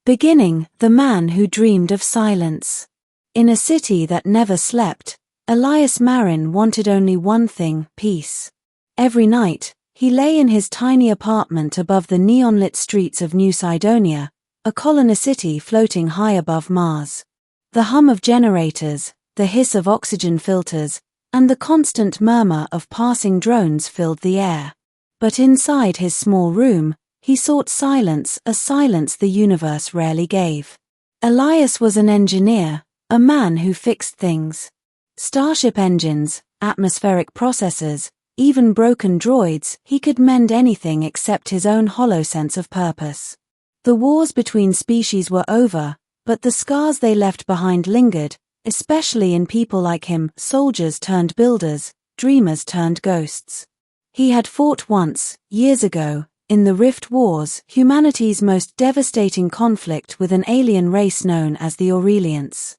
Beginning, the man who dreamed of silence. In a city that never slept, Elias Marin wanted only one thing: peace. Every night, he lay in his tiny apartment above the neon-lit streets of New Cydonia, a colony city floating high above Mars. The hum of generators, the hiss of oxygen filters, and the constant murmur of passing drones filled the air. But inside his small room, he sought silence, a silence the universe rarely gave. Elias was an engineer, a man who fixed things. Starship engines, atmospheric processors, even broken droids, he could mend anything except his own hollow sense of purpose. The wars between species were over, but the scars they left behind lingered, especially in people like him, soldiers turned builders, dreamers turned ghosts. He had fought once, years ago, in the Rift Wars, humanity's most devastating conflict with an alien race known as the Aurelians.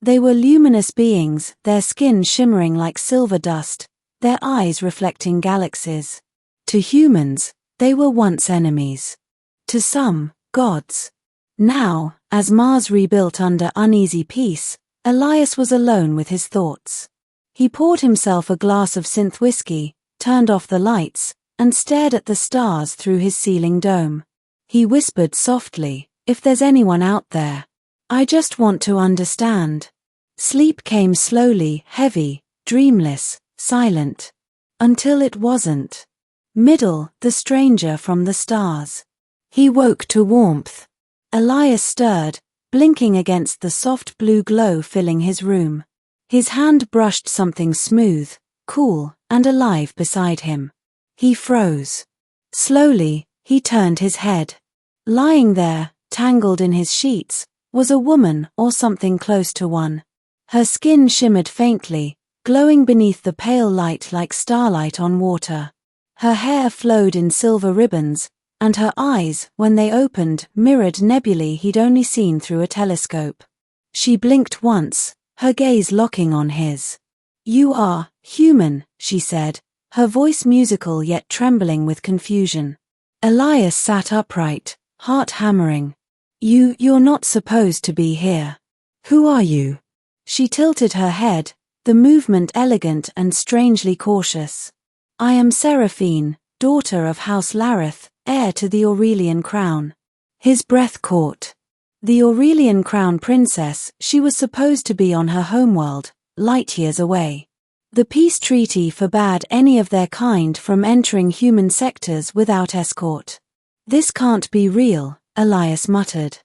They were luminous beings, their skin shimmering like silver dust, their eyes reflecting galaxies. To humans, they were once enemies. To some, gods. Now, as Mars rebuilt under uneasy peace, Elias was alone with his thoughts. He poured himself a glass of synth whiskey, turned off the lights, and stared at the stars through his ceiling dome. He whispered softly, "If there's anyone out there, I just want to understand." Sleep came slowly, heavy, dreamless, silent. Until it wasn't. Middle, the stranger from the stars. He woke to warmth. Elias stirred, blinking against the soft blue glow filling his room. His hand brushed something smooth, cool, and alive beside him. He froze. Slowly, he turned his head. Lying there, tangled in his sheets, was a woman or something close to one. Her skin shimmered faintly, glowing beneath the pale light like starlight on water. Her hair flowed in silver ribbons, and her eyes, when they opened, mirrored nebulae he'd only seen through a telescope. She blinked once, her gaze locking on his. "You are human," she said, her voice musical yet trembling with confusion. Elias sat upright, heart hammering. You're not supposed to be here. Who are you?" She tilted her head, the movement elegant and strangely cautious. "I am Seraphine, daughter of House Lareth, heir to the Aurelian crown." His breath caught. The Aurelian crown princess, she was supposed to be on her homeworld, light years away. The peace treaty forbade any of their kind from entering human sectors without escort. "This can't be real," Elias muttered.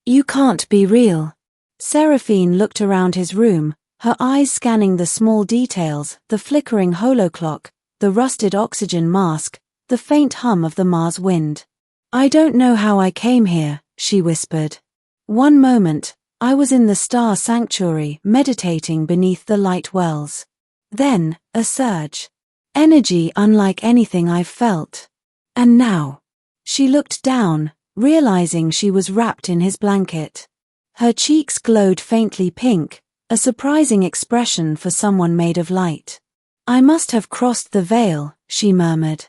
"You can't be real." Seraphine looked around his room, her eyes scanning the small details, the flickering holoclock, the rusted oxygen mask, the faint hum of the Mars wind. "I don't know how I came here," she whispered. "One moment, I was in the star sanctuary, meditating beneath the light wells. Then, a surge. Energy unlike anything I've felt. And now." She looked down, realizing she was wrapped in his blanket. Her cheeks glowed faintly pink, a surprising expression for someone made of light. "I must have crossed the veil," she murmured.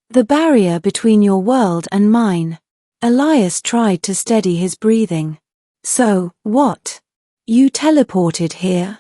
"The barrier between your world and mine." Elias tried to steady his breathing. "So, what? You teleported here?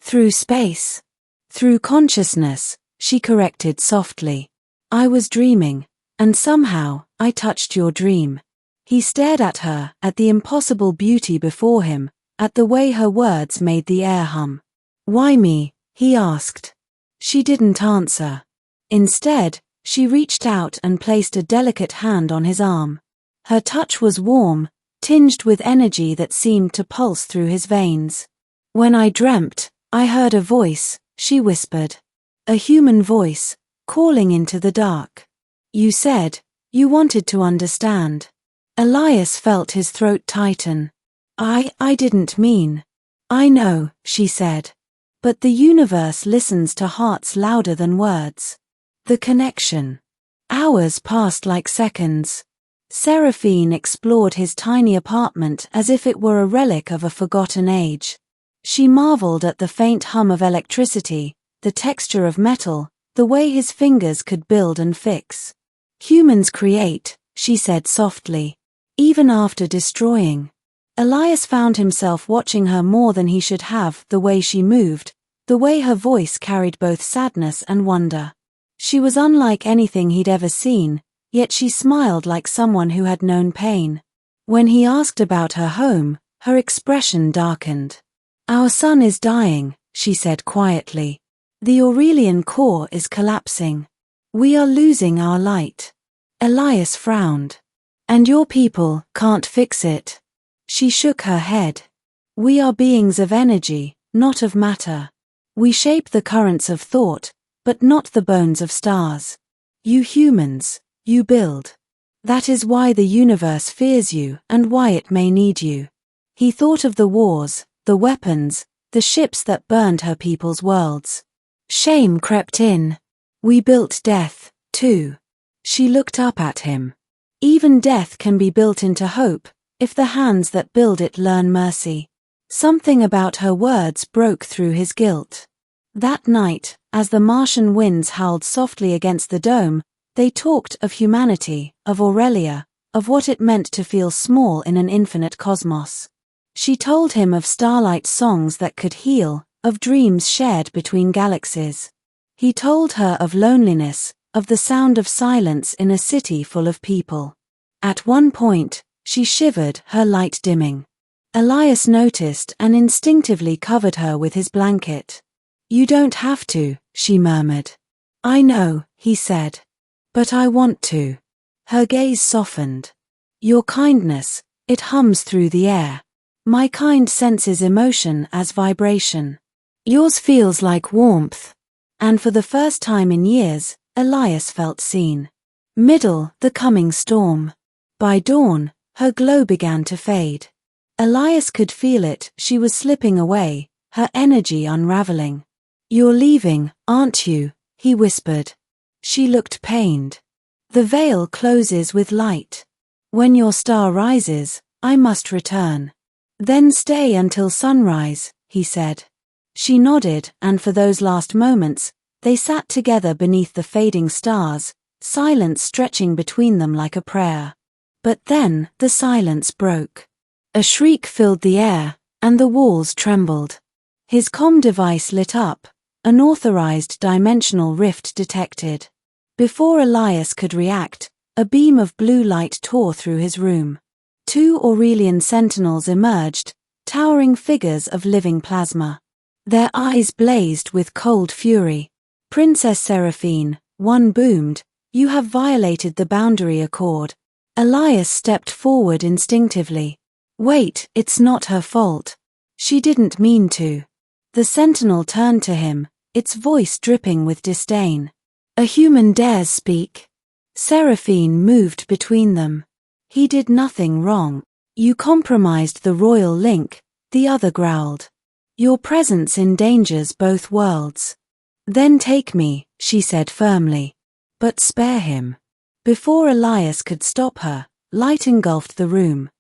Through space? Through consciousness," she corrected softly. "I was dreaming, and somehow, I touched your dream." He stared at her, at the impossible beauty before him, at the way her words made the air hum. "Why me?" he asked. She didn't answer. Instead, she reached out and placed a delicate hand on his arm. Her touch was warm, tinged with energy that seemed to pulse through his veins. "When I dreamt, I heard a voice," she whispered. "A human voice, calling into the dark. You said, you wanted to understand." Elias felt his throat tighten. I didn't mean." "I know," she said. "But the universe listens to hearts louder than words." The connection. Hours passed like seconds. Seraphine explored his tiny apartment as if it were a relic of a forgotten age. She marveled at the faint hum of electricity, the texture of metal, the way his fingers could build and fix. "Humans create," she said softly, "even after destroying." Elias found himself watching her more than he should have, the way she moved, the way her voice carried both sadness and wonder. She was unlike anything he'd ever seen, yet she smiled like someone who had known pain. When he asked about her home, her expression darkened. "Our sun is dying," she said quietly. "The Aurelian core is collapsing. We are losing our light." Elias frowned. "And your people can't fix it?" She shook her head. "We are beings of energy, not of matter. We shape the currents of thought, but not the bones of stars. You humans, you build. That is why the universe fears you and why it may need you." He thought of the wars, the weapons, the ships that burned her people's worlds. Shame crept in. "We built death, too." She looked up at him. "Even death can be built into hope, if the hands that build it learn mercy." Something about her words broke through his guilt. That night, as the Martian winds howled softly against the dome, they talked of humanity, of Aurelia, of what it meant to feel small in an infinite cosmos. She told him of starlight songs that could heal, of dreams shared between galaxies. He told her of loneliness, of the sound of silence in a city full of people. At one point, she shivered, her light dimming. Elias noticed and instinctively covered her with his blanket. "You don't have to," she murmured. "I know," he said. "But I want to." Her gaze softened. "Your kindness, it hums through the air. My kind senses emotion as vibration. Yours feels like warmth." And for the first time in years, Elias felt seen. Middle, the coming storm. By dawn, her glow began to fade. Elias could feel it, she was slipping away, her energy unraveling. "You're leaving, aren't you?" he whispered. She looked pained. "The veil closes with light. When your star rises, I must return." "Then stay until sunrise," he said. She nodded, and for those last moments, they sat together beneath the fading stars, silence stretching between them like a prayer. But then, the silence broke. A shriek filled the air, and the walls trembled. His comm device lit up, unauthorized dimensional rift detected. Before Elias could react, a beam of blue light tore through his room. 2 Aurelian sentinels emerged, towering figures of living plasma. Their eyes blazed with cold fury. "Princess Seraphine," one boomed, "you have violated the boundary accord." Elias stepped forward instinctively. "Wait, it's not her fault. She didn't mean to." The sentinel turned to him, its voice dripping with disdain. "A human dares speak." Seraphine moved between them. "He did nothing wrong. You compromised the royal link," the other growled. "Your presence endangers both worlds." "Then take me," she said firmly. "But spare him." Before Elias could stop her, light engulfed the room.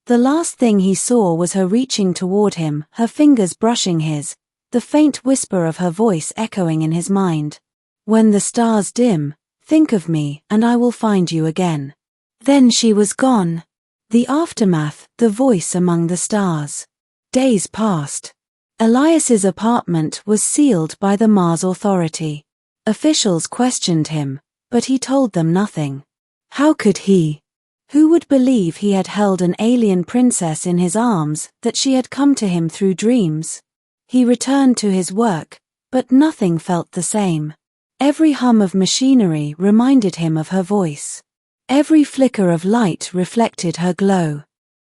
The last thing he saw was her reaching toward him, her fingers brushing his, the faint whisper of her voice echoing in his mind. "When the stars dim, think of me and I will find you again." Then she was gone. The aftermath, the voice among the stars. Days passed. Elias's apartment was sealed by the Mars Authority. Officials questioned him, but he told them nothing. How could he? Who would believe he had held an alien princess in his arms, that she had come to him through dreams? He returned to his work, but nothing felt the same. Every hum of machinery reminded him of her voice. Every flicker of light reflected her glow.